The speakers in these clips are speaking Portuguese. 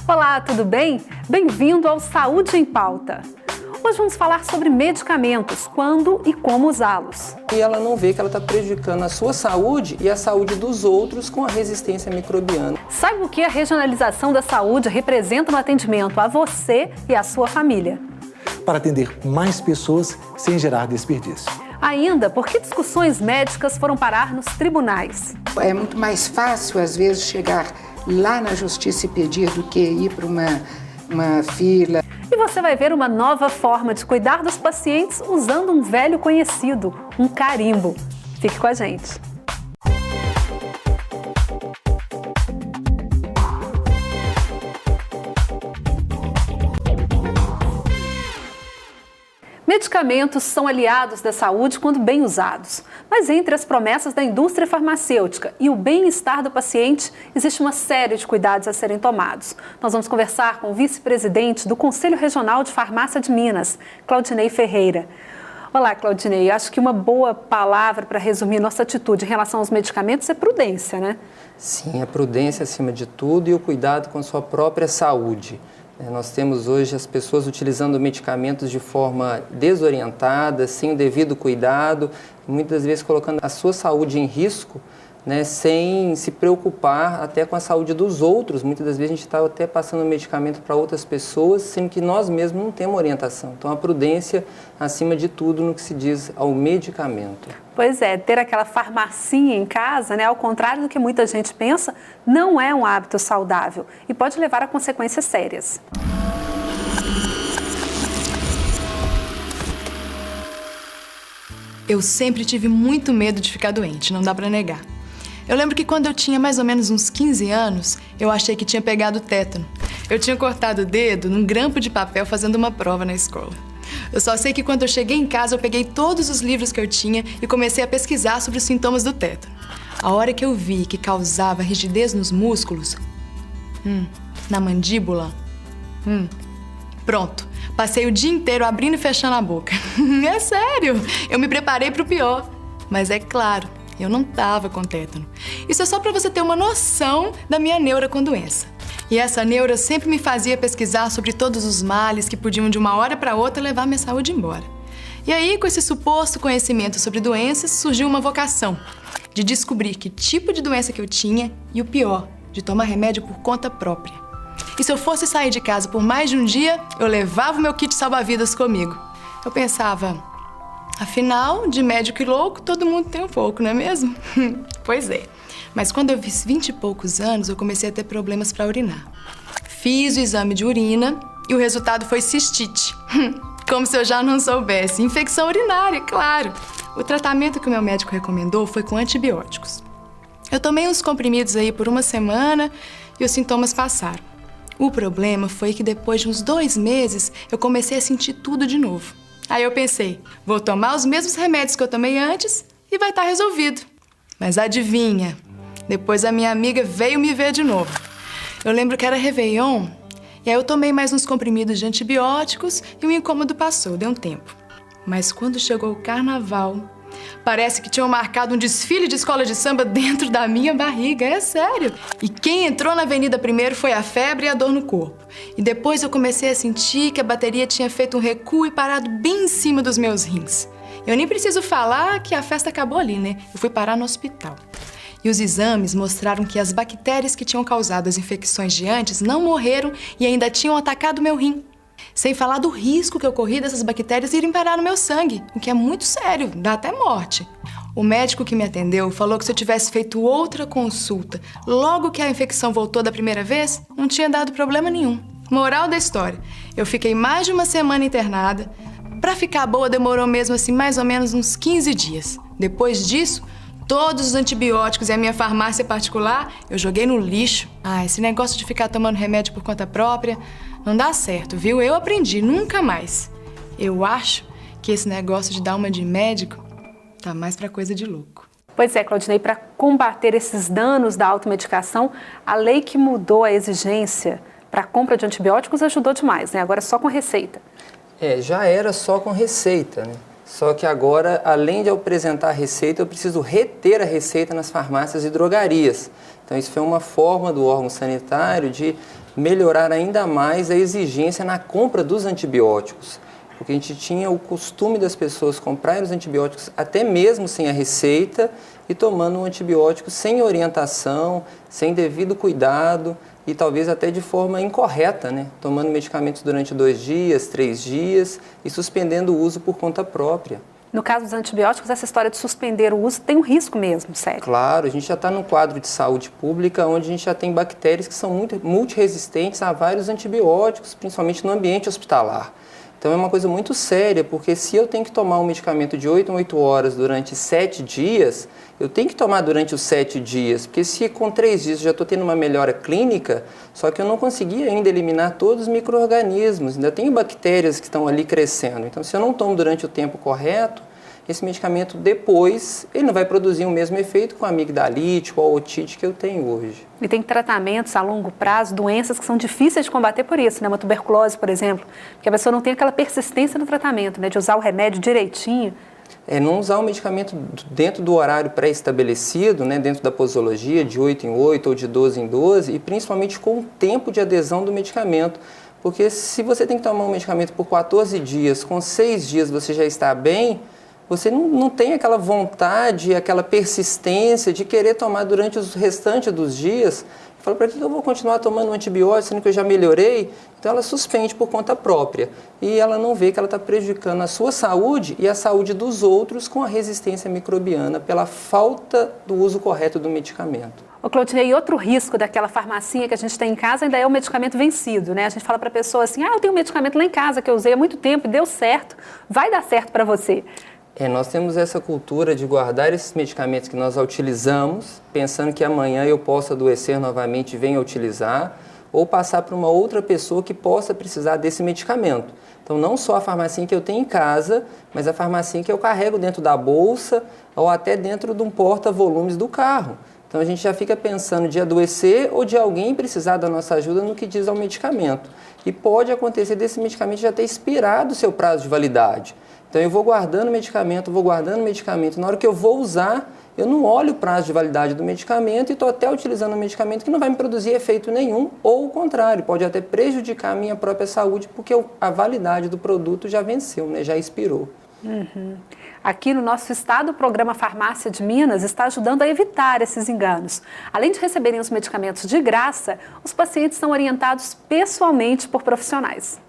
Olá, tudo bem? Bem-vindo ao Saúde em Pauta. Hoje vamos falar sobre medicamentos, quando e como usá-los. E ela não vê que ela está prejudicando a sua saúde e a saúde dos outros com a resistência microbiana. Saiba o que a regionalização da saúde representa no atendimento a você e à sua família. Para atender mais pessoas sem gerar desperdício. Ainda, por que discussões médicas foram parar nos tribunais? É muito mais fácil, às vezes, chegar lá na justiça e pedir do que ir para uma fila. E você vai ver uma nova forma de cuidar dos pacientes usando um velho conhecido, um carimbo. Fique com a gente. Medicamentos são aliados da saúde quando bem usados. Mas entre as promessas da indústria farmacêutica e o bem-estar do paciente, existe uma série de cuidados a serem tomados. Nós vamos conversar com o vice-presidente do Conselho Regional de Farmácia de Minas, Claudinei Ferreira. Olá, Claudinei. Acho que uma boa palavra para resumir nossa atitude em relação aos medicamentos é prudência, né? Sim, a prudência acima de tudo e o cuidado com a sua própria saúde. Nós temos hoje as pessoas utilizando medicamentos de forma desorientada, sem o devido cuidado, muitas vezes colocando a sua saúde em risco, né, sem se preocupar até com a saúde dos outros. Muitas das vezes a gente está até passando medicamento para outras pessoas, sendo que nós mesmos não temos orientação. Então a prudência acima de tudo no que se diz ao medicamento. Pois é, ter aquela farmacinha em casa, né, ao contrário do que muita gente pensa, não é um hábito saudável e pode levar a consequências sérias. Eu sempre tive muito medo de ficar doente, não dá pra negar. Eu lembro que quando eu tinha mais ou menos uns 15 anos, eu achei que tinha pegado tétano. Eu tinha cortado o dedo num grampo de papel fazendo uma prova na escola. Eu só sei que quando eu cheguei em casa, eu peguei todos os livros que eu tinha e comecei a pesquisar sobre os sintomas do tétano. A hora que eu vi que causava rigidez nos músculos, na mandíbula, pronto. Passei o dia inteiro abrindo e fechando a boca. É sério, eu me preparei para o pior. Mas é claro, eu não tava com tétano. Isso é só para você ter uma noção da minha neura com doença. E essa neura sempre me fazia pesquisar sobre todos os males que podiam de uma hora para outra levar minha saúde embora. E aí, com esse suposto conhecimento sobre doenças, surgiu uma vocação de descobrir que tipo de doença que eu tinha e o pior, de tomar remédio por conta própria. E se eu fosse sair de casa por mais de um dia, eu levava o meu kit salva-vidas comigo. Eu pensava, afinal, de médico e louco, todo mundo tem um pouco, não é mesmo? Pois é. Mas quando eu fiz 20 e poucos anos, eu comecei a ter problemas para urinar. Fiz o exame de urina e o resultado foi cistite. Como se eu já não soubesse. Infecção urinária, claro. O tratamento que o meu médico recomendou foi com antibióticos. Eu tomei uns comprimidos aí por uma semana e os sintomas passaram. O problema foi que depois de uns 2 meses, eu comecei a sentir tudo de novo. Aí eu pensei, vou tomar os mesmos remédios que eu tomei antes e vai estar resolvido. Mas adivinha? Depois a minha amiga veio me ver de novo. Eu lembro que era Réveillon, e aí eu tomei mais uns comprimidos de antibióticos e o incômodo passou, deu um tempo. Mas quando chegou o carnaval, parece que tinham marcado um desfile de escola de samba dentro da minha barriga, é sério. E quem entrou na avenida primeiro foi a febre e a dor no corpo. E depois eu comecei a sentir que a bateria tinha feito um recuo e parado bem em cima dos meus rins. Eu nem preciso falar que a festa acabou ali, né? Eu fui parar no hospital. E os exames mostraram que as bactérias que tinham causado as infecções de antes não morreram e ainda tinham atacado meu rim. Sem falar do risco que eu corri dessas bactérias irem parar no meu sangue, o que é muito sério, dá até morte. O médico que me atendeu falou que se eu tivesse feito outra consulta logo que a infecção voltou da primeira vez, não tinha dado problema nenhum. Moral da história, eu fiquei mais de uma semana internada. Pra ficar boa demorou mesmo assim mais ou menos uns 15 dias. Depois disso, todos os antibióticos e a minha farmácia particular eu joguei no lixo. Esse negócio de ficar tomando remédio por conta própria não dá certo, viu? Eu aprendi, nunca mais. Eu acho que esse negócio de dar uma de médico tá mais pra coisa de louco. Pois é, Claudinei, para combater esses danos da automedicação, a lei que mudou a exigência para a compra de antibióticos ajudou demais, né? Agora é só com receita. Já era só com receita, né? Só que agora, além de eu apresentar a receita, eu preciso reter a receita nas farmácias e drogarias. Então, isso foi uma forma do órgão sanitário de melhorar ainda mais a exigência na compra dos antibióticos. Porque a gente tinha o costume das pessoas comprarem os antibióticos até mesmo sem a receita e tomando um antibiótico sem orientação, sem devido cuidado e talvez até de forma incorreta, né? Tomando medicamentos durante 2 dias, 3 dias e suspendendo o uso por conta própria. No caso dos antibióticos, essa história de suspender o uso tem um risco mesmo, sério. Claro, a gente já está num quadro de saúde pública onde a gente já tem bactérias que são muito multiresistentes a vários antibióticos, principalmente no ambiente hospitalar. Então é uma coisa muito séria, porque se eu tenho que tomar um medicamento de 8 em 8 horas durante 7 dias, eu tenho que tomar durante os 7 dias, porque se com 3 dias eu já estou tendo uma melhora clínica, só que eu não consegui ainda eliminar todos os micro-organismos, ainda tenho bactérias que estão ali crescendo. Então se eu não tomo durante o tempo correto, esse medicamento depois, ele não vai produzir o mesmo efeito com a amigdalite, com a otite que eu tenho hoje. E tem tratamentos a longo prazo, doenças que são difíceis de combater por isso, né? Uma tuberculose, por exemplo, que a pessoa não tem aquela persistência no tratamento, né? De usar o remédio direitinho. Não usar o medicamento dentro do horário pré-estabelecido, né? Dentro da posologia, de 8 em 8 ou de 12 em 12, e principalmente com o tempo de adesão do medicamento. Porque se você tem que tomar um medicamento por 14 dias, com 6 dias você já está bem, você não tem aquela vontade, aquela persistência de querer tomar durante os restantes dos dias. Fala, para que eu vou continuar tomando um antibiótico, sendo que eu já melhorei? Então ela suspende por conta própria. E ela não vê que ela está prejudicando a sua saúde e a saúde dos outros com a resistência microbiana pela falta do uso correto do medicamento. Ô Clotilde, e outro risco daquela farmacinha que a gente tem em casa ainda é o medicamento vencido, né? A gente fala para a pessoa assim, eu tenho um medicamento lá em casa que eu usei há muito tempo e deu certo, vai dar certo para você. Nós temos essa cultura de guardar esses medicamentos que nós utilizamos, pensando que amanhã eu possa adoecer novamente e venha utilizar, ou passar para uma outra pessoa que possa precisar desse medicamento. Então, não só a farmacinha que eu tenho em casa, mas a farmacinha que eu carrego dentro da bolsa ou até dentro de um porta-volumes do carro. Então, a gente já fica pensando de adoecer ou de alguém precisar da nossa ajuda no que diz ao medicamento. E pode acontecer desse medicamento já ter expirado o seu prazo de validade. Então, eu vou guardando medicamento. Na hora que eu vou usar, eu não olho o prazo de validade do medicamento e estou até utilizando um medicamento que não vai me produzir efeito nenhum, ou o contrário, pode até prejudicar a minha própria saúde, porque a validade do produto já venceu, né? Já expirou. Aqui no nosso estado, o programa Farmácia de Minas está ajudando a evitar esses enganos. Além de receberem os medicamentos de graça, os pacientes são orientados pessoalmente por profissionais.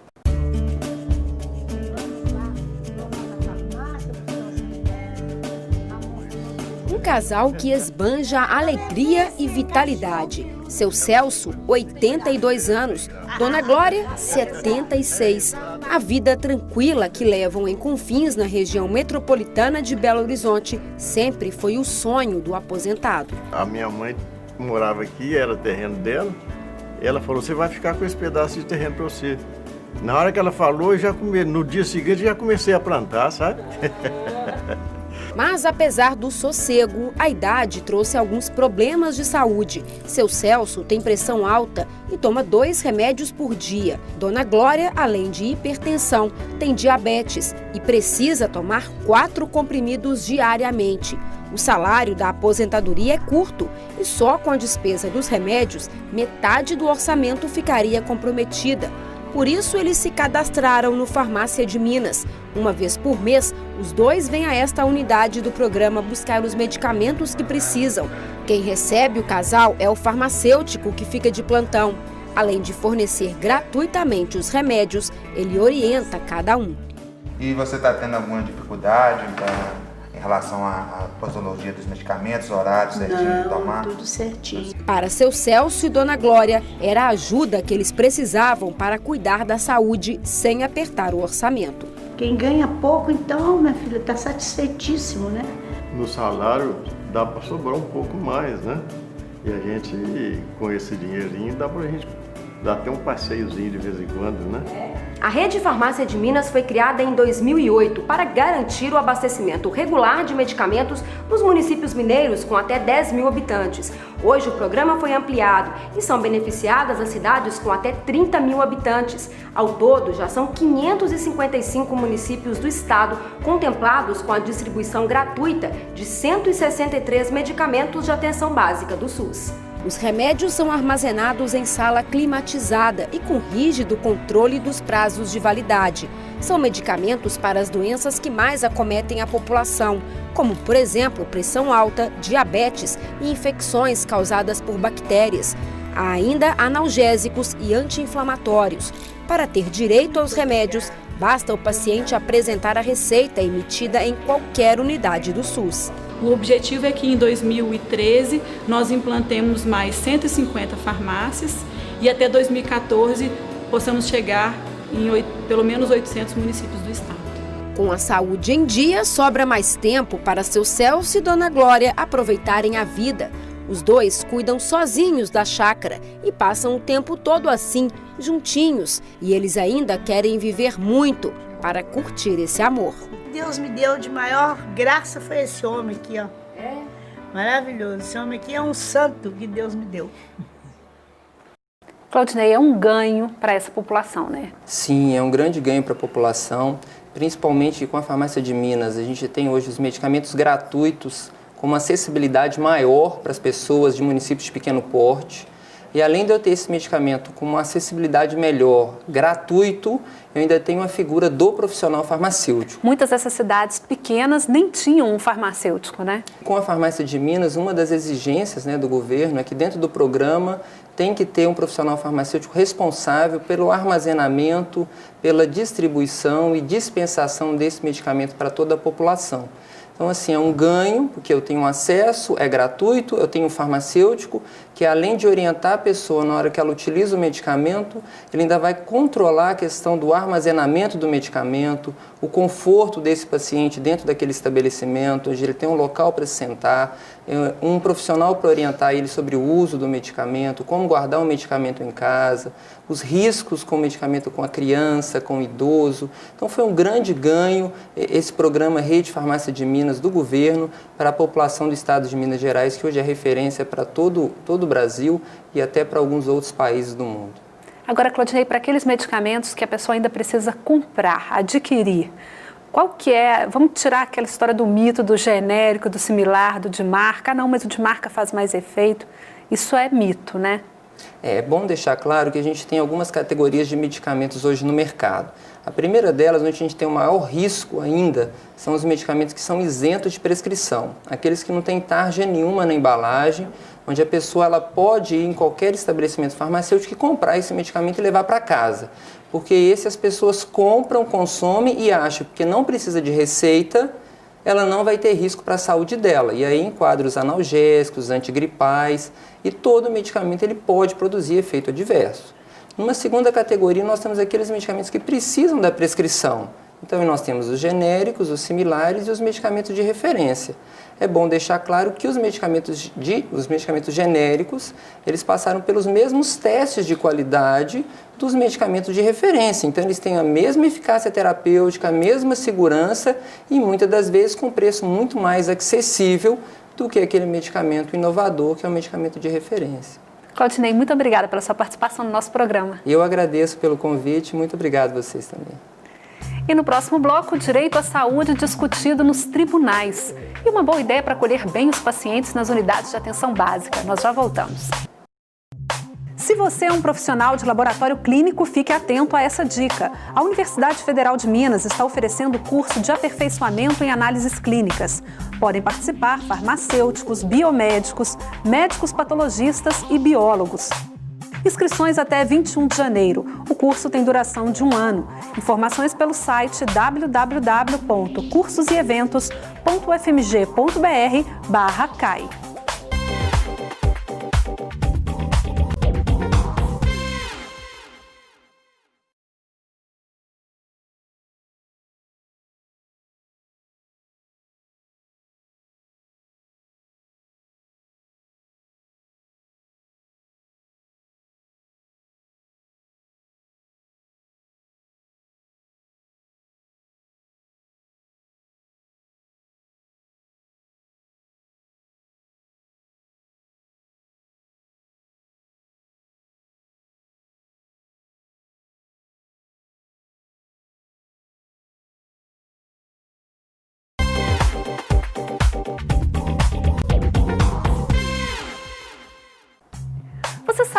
Um casal que esbanja alegria e vitalidade. Seu Celso, 82 anos, Dona Glória, 76. A vida tranquila que levam em Confins, na região metropolitana de Belo Horizonte, sempre foi o sonho do aposentado. A minha mãe morava aqui, era terreno dela. Ela falou, você vai ficar com esse pedaço de terreno para você. Na hora que ela falou, no dia seguinte já comecei a plantar, sabe? Mas, apesar do sossego, a idade trouxe alguns problemas de saúde. Seu Celso tem pressão alta e toma 2 remédios por dia. Dona Glória, além de hipertensão, tem diabetes e precisa tomar 4 comprimidos diariamente. O salário da aposentadoria é curto e só com a despesa dos remédios, metade do orçamento ficaria comprometida. Por isso, eles se cadastraram no Farmácia de Minas. Uma vez por mês, os 2 vêm a esta unidade do programa buscar os medicamentos que precisam. Quem recebe o casal é o farmacêutico que fica de plantão. Além de fornecer gratuitamente os remédios, ele orienta cada um. E você está tendo alguma dificuldade em relação à posologia dos medicamentos, horários certinho de tomar? Tudo certinho. Para seu Celso e Dona Glória, era a ajuda que eles precisavam para cuidar da saúde sem apertar o orçamento. Quem ganha pouco, então, minha filha, está satisfeitíssimo, né? No salário dá para sobrar um pouco mais, né? E a gente, com esse dinheirinho, dá para a gente dar até um passeiozinho de vez em quando, né? A Rede Farmácia de Minas foi criada em 2008 para garantir o abastecimento regular de medicamentos nos municípios mineiros com até 10 mil habitantes. Hoje o programa foi ampliado e são beneficiadas as cidades com até 30 mil habitantes. Ao todo, já são 555 municípios do estado contemplados com a distribuição gratuita de 163 medicamentos de atenção básica do SUS. Os remédios são armazenados em sala climatizada e com rígido controle dos prazos de validade. São medicamentos para as doenças que mais acometem a população, como, por exemplo, pressão alta, diabetes e infecções causadas por bactérias. Há ainda analgésicos e anti-inflamatórios. Para ter direito aos remédios, basta o paciente apresentar a receita emitida em qualquer unidade do SUS. O objetivo é que em 2013 nós implantemos mais 150 farmácias e até 2014 possamos chegar em pelo menos 800 municípios do estado. Com a saúde em dia, sobra mais tempo para seu Celso e Dona Glória aproveitarem a vida. Os dois cuidam sozinhos da chácara e passam o tempo todo assim, juntinhos. E eles ainda querem viver muito para curtir esse amor. Deus me deu de maior graça foi esse homem aqui, ó. Maravilhoso. Esse homem aqui é um santo que Deus me deu. Claudinei, é um ganho para essa população, né? Sim, é um grande ganho para a população, principalmente com a farmácia de Minas. A gente tem hoje os medicamentos gratuitos com uma acessibilidade maior para as pessoas de municípios de pequeno porte. E além de eu ter esse medicamento com uma acessibilidade melhor, gratuito, eu ainda tenho a figura do profissional farmacêutico. Muitas dessas cidades pequenas nem tinham um farmacêutico, né? Com a farmácia de Minas, uma das exigências, né, do governo é que dentro do programa tem que ter um profissional farmacêutico responsável pelo armazenamento, pela distribuição e dispensação desse medicamento para toda a população. Então, assim, é um ganho, porque eu tenho acesso, é gratuito, eu tenho um farmacêutico que, além de orientar a pessoa na hora que ela utiliza o medicamento, ele ainda vai controlar a questão do armazenamento do medicamento, o conforto desse paciente dentro daquele estabelecimento, onde ele tem um local para se sentar, um profissional para orientar ele sobre o uso do medicamento, como guardar o medicamento em casa, os riscos com o medicamento com a criança, com o idoso. Então, foi um grande ganho esse programa Rede Farmácia de Minas do governo para a população do estado de Minas Gerais, que hoje é referência para todo o Brasil e até para alguns outros países do mundo. Agora, Claudinei, para aqueles medicamentos que a pessoa ainda precisa comprar, adquirir, qual que é, vamos tirar aquela história do mito, do genérico, do similar, do de marca, não, mas o de marca faz mais efeito, isso é mito, né? É bom deixar claro que a gente tem algumas categorias de medicamentos hoje no mercado. A primeira delas, onde a gente tem o maior risco ainda, são os medicamentos que são isentos de prescrição. Aqueles que não têm tarja nenhuma na embalagem, onde a pessoa ela pode ir em qualquer estabelecimento farmacêutico e comprar esse medicamento e levar para casa. Porque esse as pessoas compram, consomem e acham que não precisa de receita, ela não vai ter risco para a saúde dela. E aí enquadra os analgésicos, antigripais, e todo medicamento ele pode produzir efeito adverso. Numa segunda categoria, nós temos aqueles medicamentos que precisam da prescrição. Então, nós temos os genéricos, os similares e os medicamentos de referência. É bom deixar claro que os medicamentos genéricos, eles passaram pelos mesmos testes de qualidade dos medicamentos de referência. Então, eles têm a mesma eficácia terapêutica, a mesma segurança e, muitas das vezes, com preço muito mais acessível do que aquele medicamento inovador, que é o medicamento de referência. Claudinei, muito obrigada pela sua participação no nosso programa. Eu agradeço pelo convite, muito obrigado a vocês também. E no próximo bloco, o direito à saúde discutido nos tribunais. E uma boa ideia para acolher bem os pacientes nas unidades de atenção básica. Nós já voltamos. Se você é um profissional de laboratório clínico, fique atento a essa dica. A Universidade Federal de Minas está oferecendo curso de aperfeiçoamento em análises clínicas. Podem participar farmacêuticos, biomédicos, médicos patologistas e biólogos. Inscrições até 21 de janeiro. O curso tem duração de 1 ano. Informações pelo site www.cursosieventos.ufmg.br/CAI.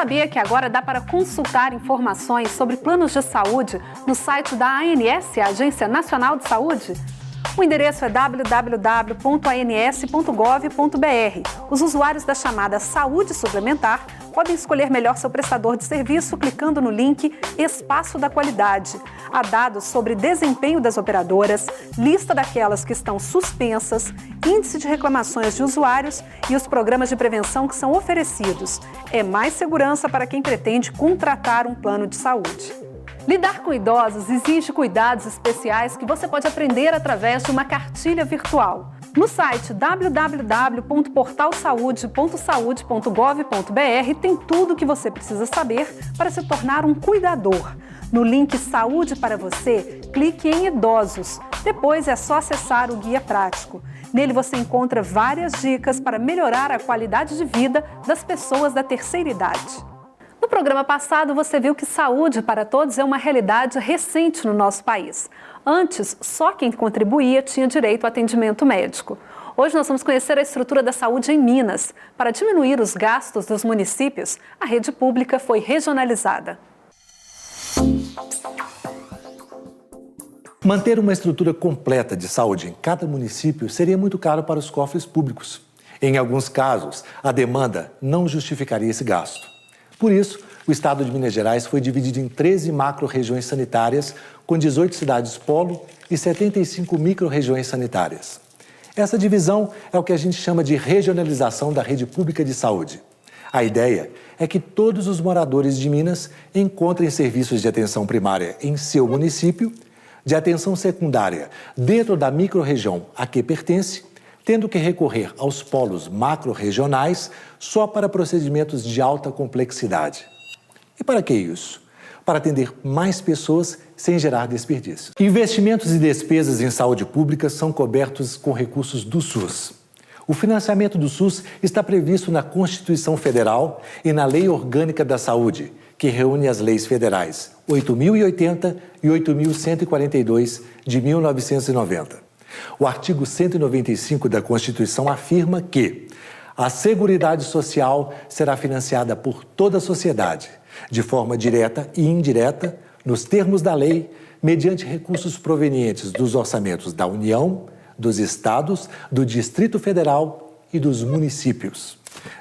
sabia que agora dá para consultar informações sobre planos de saúde no site da ANS, a Agência Nacional de Saúde? O endereço é www.ans.gov.br. Os usuários da chamada Saúde Suplementar podem escolher melhor seu prestador de serviço clicando no link Espaço da Qualidade. Há dados sobre desempenho das operadoras, lista daquelas que estão suspensas, índice de reclamações de usuários e os programas de prevenção que são oferecidos. É mais segurança para quem pretende contratar um plano de saúde. Lidar com idosos exige cuidados especiais que você pode aprender através de uma cartilha virtual. No site www.portalsaude.saude.gov.br tem tudo o que você precisa saber para se tornar um cuidador. No link Saúde para Você, clique em Idosos. Depois é só acessar o guia prático. Nele você encontra várias dicas para melhorar a qualidade de vida das pessoas da terceira idade. No programa passado, você viu que saúde para todos é uma realidade recente no nosso país. Antes, só quem contribuía tinha direito ao atendimento médico. Hoje nós vamos conhecer a estrutura da saúde em Minas. Para diminuir os gastos dos municípios, a rede pública foi regionalizada. Manter uma estrutura completa de saúde em cada município seria muito caro para os cofres públicos. Em alguns casos, a demanda não justificaria esse gasto. Por isso, o estado de Minas Gerais foi dividido em 13 macro-regiões sanitárias, com 18 cidades polo e 75 micro-regiões sanitárias. Essa divisão é o que a gente chama de regionalização da rede pública de saúde. A ideia é que todos os moradores de Minas encontrem serviços de atenção primária em seu município, de atenção secundária dentro da micro-região a que pertence, tendo que recorrer aos polos macro-regionais só para procedimentos de alta complexidade. E para que isso? Para atender mais pessoas sem gerar desperdício. Investimentos e despesas em saúde pública são cobertos com recursos do SUS. O financiamento do SUS está previsto na Constituição Federal e na Lei Orgânica da Saúde, que reúne as leis federais 8.080 e 8.142 de 1990. O artigo 195 da Constituição afirma que a Seguridade Social será financiada por toda a sociedade, de forma direta e indireta, nos termos da lei, mediante recursos provenientes dos orçamentos da União, dos Estados, do Distrito Federal e dos municípios.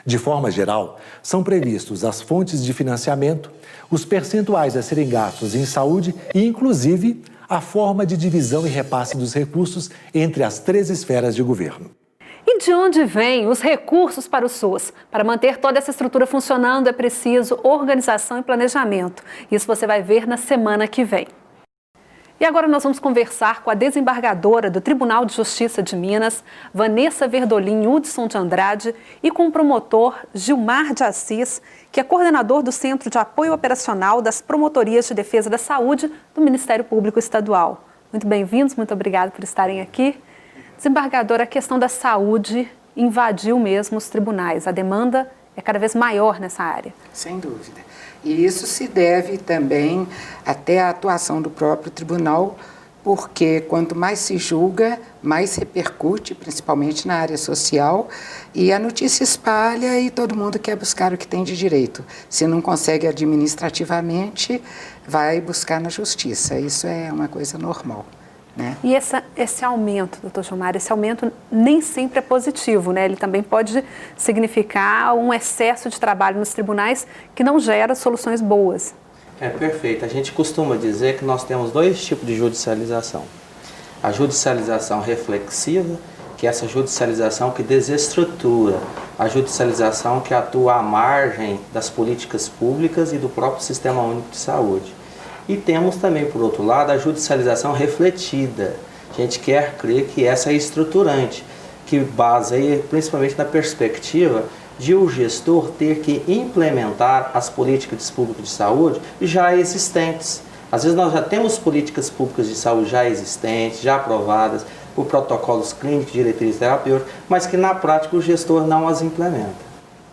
De forma geral, são previstos as fontes de financiamento, os percentuais a serem gastos em saúde e, inclusive, a forma de divisão e repasse dos recursos entre as 3 esferas de governo. E de onde vêm os recursos para o SUS? Para manter toda essa estrutura funcionando é preciso organização e planejamento. Isso você vai ver na semana que vem. E agora nós vamos conversar com a desembargadora do Tribunal de Justiça de Minas, Vanessa Verdolim Hudson de Andrade, e com o promotor Gilmar de Assis, que é coordenador do Centro de Apoio Operacional das Promotorias de Defesa da Saúde do Ministério Público Estadual. Muito bem-vindos, muito obrigada por estarem aqui. Desembargadora, a questão da saúde invadiu mesmo os tribunais. A demanda é cada vez maior nessa área. Sem dúvida. E isso se deve também até à atuação do próprio tribunal, porque quanto mais se julga, mais repercute, principalmente na área social, e a notícia espalha e todo mundo quer buscar o que tem de direito. Se não consegue administrativamente, vai buscar na justiça. Isso é uma coisa normal, né? E esse aumento, doutor Gilmar, esse aumento nem sempre é positivo, né? Ele também pode significar um excesso de trabalho nos tribunais que não gera soluções boas. Perfeito. A gente costuma dizer que nós temos 2 tipos de judicialização. A judicialização reflexiva, que é essa judicialização que desestrutura, a judicialização que atua à margem das políticas públicas e do próprio Sistema Único de Saúde. E temos também, por outro lado, a judicialização refletida. A gente quer crer que essa é estruturante, que baseia principalmente na perspectiva de o gestor ter que implementar as políticas públicas de saúde já existentes. Às vezes nós já temos políticas públicas de saúde já existentes, já aprovadas, por protocolos clínicos, diretrizes terapêuticas, mas que na prática o gestor não as implementa.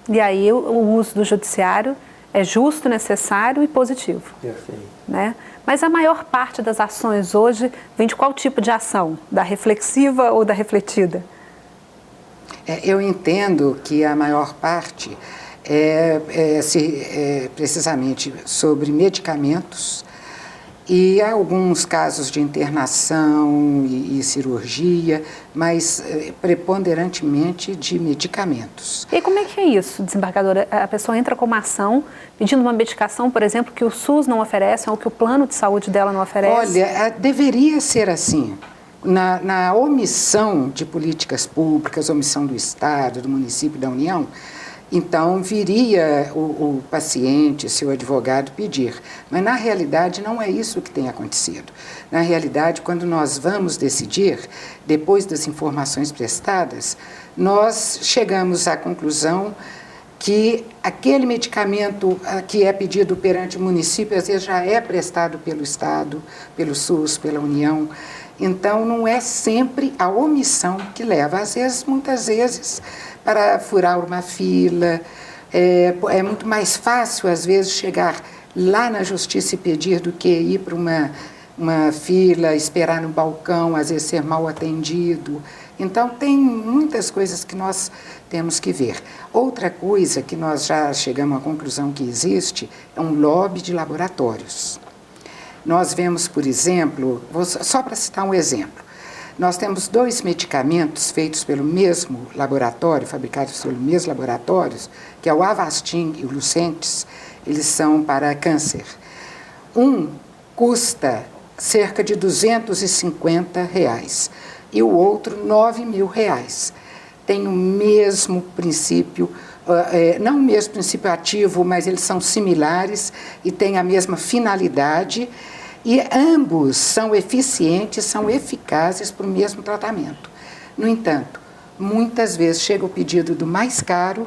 E aí o uso do judiciário é justo, necessário e positivo. Perfeito. Né? Mas a maior parte das ações hoje vem de qual tipo de ação? Da reflexiva ou da refletida? Eu entendo que a maior parte precisamente sobre medicamentos e alguns casos de internação e cirurgia, mas preponderantemente de medicamentos. E como é que é isso, desembargadora? A pessoa entra com uma ação pedindo uma medicação, por exemplo, que o SUS não oferece ou que o plano de saúde dela não oferece? Olha, deveria ser assim. Na omissão de políticas públicas, omissão do Estado, do município e da União, então viria o paciente, seu advogado, pedir. Mas, na realidade, não é isso que tem acontecido. Na realidade, quando nós vamos decidir, depois das informações prestadas, nós chegamos à conclusão que aquele medicamento que é pedido perante o município, às vezes já é prestado pelo Estado, pelo SUS, pela União. Então, não é sempre a omissão que leva, às vezes, muitas vezes, para furar uma fila. É muito mais fácil, às vezes, chegar lá na justiça e pedir do que ir para uma fila, esperar no balcão, às vezes ser mal atendido. Então, tem muitas coisas que nós temos que ver. Outra coisa que nós já chegamos à conclusão que existe é um lobby de laboratórios. Nós vemos, por exemplo, só para citar um exemplo, nós temos 2 medicamentos feitos pelo mesmo laboratório, fabricados pelos mesmos laboratórios, que é o Avastin e o Lucentis. Eles são para câncer. Um custa cerca de R$250 e o outro R$9.000. Tem o mesmo princípio, não o mesmo princípio ativo, mas eles são similares e têm a mesma finalidade. E ambos são eficientes, são eficazes para o mesmo tratamento. No entanto, muitas vezes chega o pedido do mais caro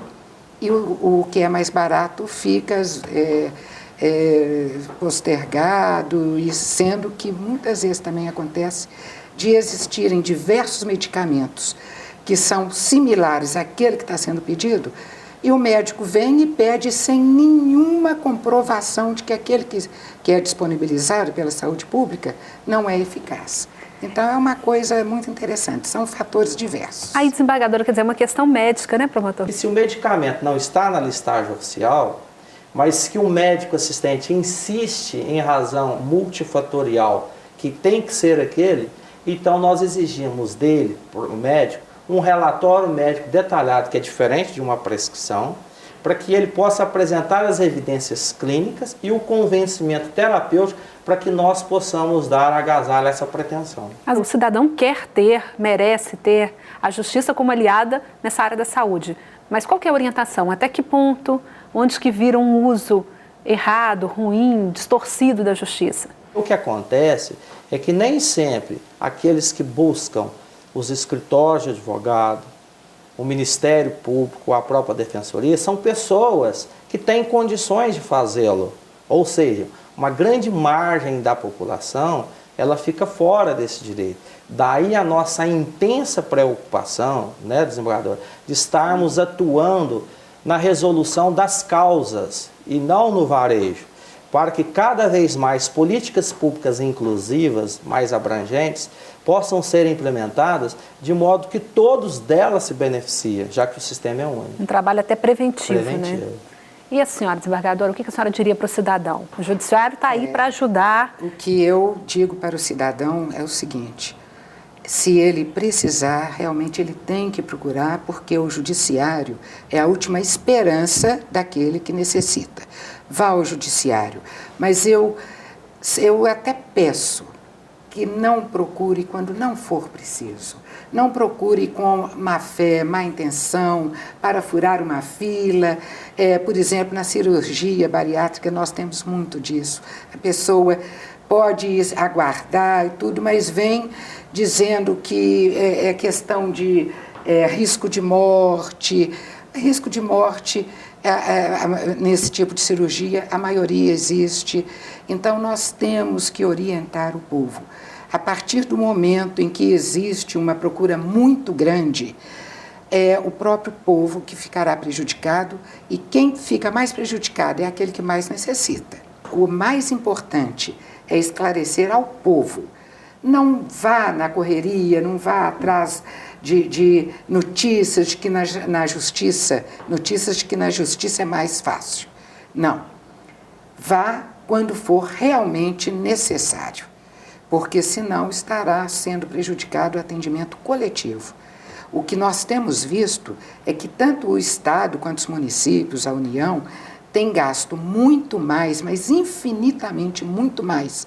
e o que é mais barato fica postergado, e sendo que muitas vezes também acontece de existirem diversos medicamentos que são similares àquele que está sendo pedido, e o médico vem e pede sem nenhuma comprovação de que aquele que é disponibilizado pela saúde pública não é eficaz. Então, é uma coisa muito interessante, são fatores diversos. Aí, desembargadora, quer dizer, é uma questão médica, né, promotor? E se o medicamento não está na listagem oficial, mas que o médico assistente insiste em razão multifatorial que tem que ser aquele, então nós exigimos dele, o médico, um relatório médico detalhado, que é diferente de uma prescrição, para que ele possa apresentar as evidências clínicas e o convencimento terapêutico para que nós possamos dar agasalho a essa pretensão. O cidadão quer ter, merece ter a justiça como aliada nessa área da saúde. Mas qual que é a orientação? Até que ponto? Onde que vira um uso errado, ruim, distorcido da justiça? O que acontece é que nem sempre aqueles que buscam os escritórios de advogado, o Ministério Público, a própria Defensoria, são pessoas que têm condições de fazê-lo. Ou seja, uma grande margem da população, ela fica fora desse direito. Daí a nossa intensa preocupação, né, desembargador, de estarmos atuando na resolução das causas e não no varejo, para que cada vez mais políticas públicas inclusivas, mais abrangentes, possam ser implementadas de modo que todos delas se beneficiem, já que o sistema é único. Um trabalho até preventivo, né? E a senhora, desembargadora, o que a senhora diria para o cidadão? O judiciário está aí para ajudar. O que eu digo para o cidadão é o seguinte: se ele precisar, realmente ele tem que procurar, porque o judiciário é a última esperança daquele que necessita. Vá ao judiciário, mas eu até peço que não procure quando não for preciso. Não procure com má fé, má intenção, para furar uma fila. Por exemplo, na cirurgia bariátrica nós temos muito disso. A pessoa pode aguardar e tudo, mas vem dizendo que é questão de risco de morte. Risco de morte, nesse tipo de cirurgia, a maioria existe. Então, nós temos que orientar o povo. A partir do momento em que existe uma procura muito grande, é o próprio povo que ficará prejudicado, e quem fica mais prejudicado é aquele que mais necessita. O mais importante é esclarecer ao povo. Não vá na correria, não vá atrás de notícias de que na justiça, notícias de que na justiça é mais fácil. Não. Vá quando for realmente necessário, porque senão estará sendo prejudicado o atendimento coletivo. O que nós temos visto é que tanto o Estado quanto os municípios, a União, têm gasto muito mais, mas infinitamente muito mais,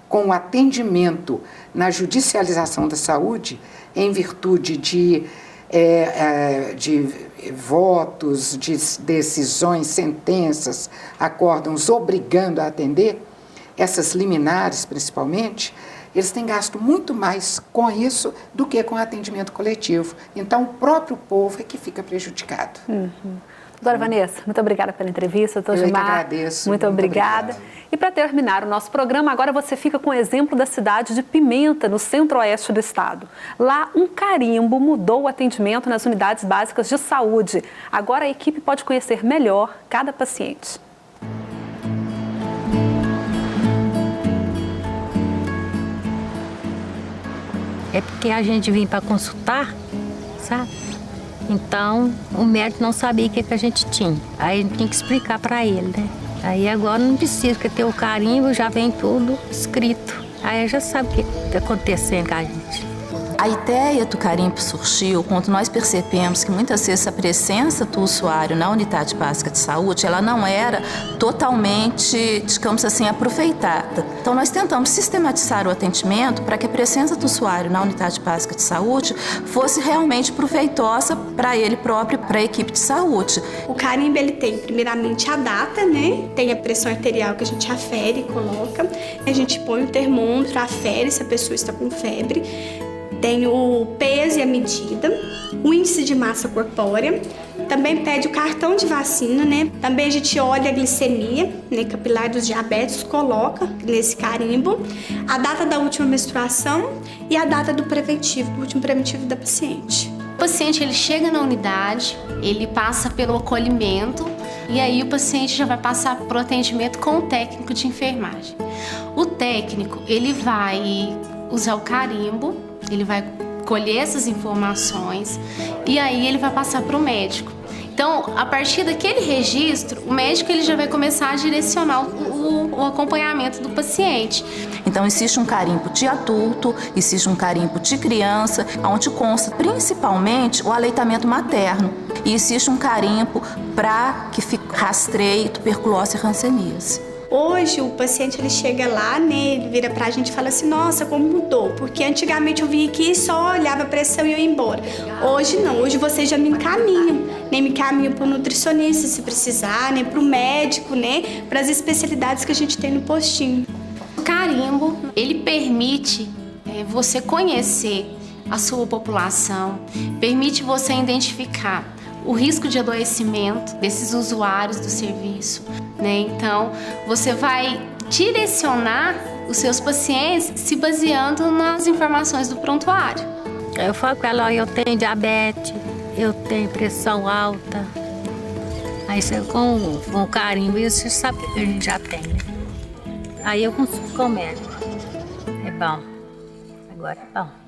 com o atendimento na judicialização da saúde, em virtude de votos, de decisões, sentenças, acórdãos obrigando a atender, essas liminares principalmente, eles têm gasto muito mais com isso do que com o atendimento coletivo. Então, o próprio povo é que fica prejudicado. Doutora Vanessa, muito obrigada pela entrevista. Doutor Eu Gilmar, que agradeço. Muito obrigada. Obrigado. E para terminar o nosso programa, agora você fica com o exemplo da cidade de Pimenta, no centro-oeste do estado. Lá, um carimbo mudou o atendimento nas unidades básicas de saúde. Agora a equipe pode conhecer melhor cada paciente. É porque a gente vinha para consultar, sabe? Então, o médico não sabia o que a gente tinha. Aí a gente tinha que explicar para ele, né? Aí agora não precisa, porque tem o carimbo, já vem tudo escrito. Aí já sabe o que está acontecendo com a gente. A ideia do carimbo surgiu quando nós percebemos que muitas vezes a presença do usuário na unidade básica de saúde, ela não era totalmente, digamos assim, aproveitada. Então nós tentamos sistematizar o atendimento para que a presença do usuário na unidade básica de saúde fosse realmente proveitosa para ele próprio, para a equipe de saúde. O carimbo, ele tem primeiramente a data, né? Tem a pressão arterial que a gente afere e coloca. A gente põe o termômetro, afere se a pessoa está com febre. Tem o peso e a medida, o índice de massa corpórea, também pede o cartão de vacina, né? Também a gente olha a glicemia, né, capilar dos diabetes, coloca nesse carimbo, a data da última menstruação e a data do preventivo, do último preventivo da paciente. O paciente, ele chega na unidade, ele passa pelo acolhimento e aí o paciente já vai passar para o atendimento com o técnico de enfermagem. O técnico, ele vai usar o carimbo, ele vai colher essas informações e aí ele vai passar para o médico. Então, a partir daquele registro, o médico ele já vai começar a direcionar o acompanhamento do paciente. Então, existe um carimbo de adulto, existe um carimbo de criança, onde consta principalmente o aleitamento materno. E existe um carimbo para que rastreie tuberculose e hanseníase. Hoje o paciente ele chega lá, né, ele vira pra gente e fala assim, nossa, como mudou, porque antigamente eu vinha aqui e só olhava a pressão e eu ia embora. Hoje não, hoje vocês já me encaminham, né, me encaminham pro nutricionista se precisar, né, pro médico, né, pras especialidades que a gente tem no postinho. O carimbo, ele permite você conhecer a sua população, permite você identificar o risco de adoecimento desses usuários do serviço, né? Então, você vai direcionar os seus pacientes se baseando nas informações do prontuário. Eu falo com ela, eu tenho diabetes, eu tenho pressão alta. Aí você com o carimbo, você sabe o que a gente já tem, né? Aí eu consulto com o médico. É bom. Agora é bom.